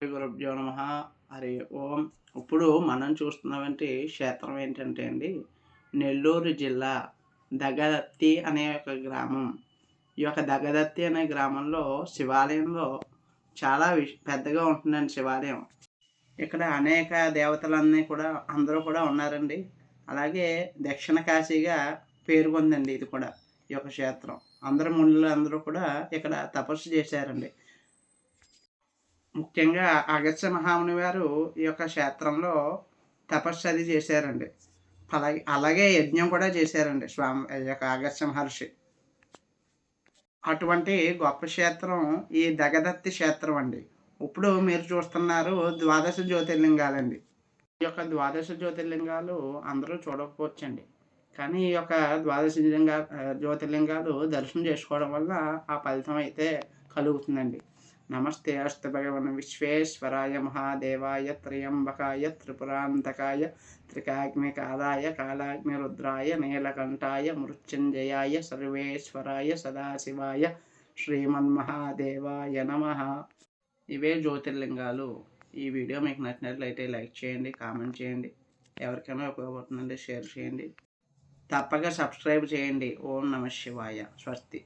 శ్రీ గురుభ్యో నమః. హరి ఓం. ఇప్పుడు మనం చూస్తున్నటువంటి క్షేత్రం ఏంటంటే అండి, నెల్లూరు జిల్లా దగదత్తి అనే ఒక గ్రామం. ఈ యొక్క దగదత్తి అనే గ్రామంలో శివాలయంలో చాలా పెద్దగా ఉంటుందండి శివాలయం. ఇక్కడ అనేక దేవతలన్నీ కూడా అందరూ కూడా ఉన్నారండి. అలాగే దక్షిణ కాశీగా పేరు పొందండి ఇది కూడా, ఈ యొక్క క్షేత్రం. మునులు అందరూ కూడా ఇక్కడ తపస్సు చేశారండి. ముఖ్యంగా అగస్త్య మహాముని వారు ఈ యొక్క క్షేత్రంలో తపస్సు అది చేశారండి. అలాగే యజ్ఞం కూడా చేశారండి స్వామి ఈ యొక్క అగస్త్య మహర్షి. అటువంటి గొప్ప క్షేత్రం ఈ దగదత్తి క్షేత్రం అండి. ఇప్పుడు మీరు చూస్తున్నారు ద్వాదశ జ్యోతిర్లింగాలండి. ఈ యొక్క ద్వాదశ జ్యోతిర్లింగాలు అందరూ చూడకపోవచ్చండి. కానీ ఈ యొక్క జ్యోతిర్లింగాలు దర్శనం చేసుకోవడం వల్ల ఆ ఫలితం అయితే కలుగుతుందండి. నమస్తే అస్తు భగవన్ విశ్వేశ్వరాయ మహాదేవాయ త్రయంబకాయ త్రిపురాంతకాయ త్రికాగ్నికాలాయ కాలాగ్నిరుద్రాయ నీలకంఠాయ మృత్యుంజయాయ సర్వేశ్వరాయ సదాశివాయ శ్రీమన్మహాదేవాయ నమః. ఇవే జ్యోతిర్లింగాలు. ఈ వీడియో మీకు నచ్చినట్లయితే లైక్ చేయండి, కామెంట్ చేయండి. ఎవరికైనా ఉపయోగపడుతుందంటే షేర్ చేయండి. తప్పక సబ్స్క్రైబ్ చేయండి. ఓం నమః శివాయ. స్వస్తి.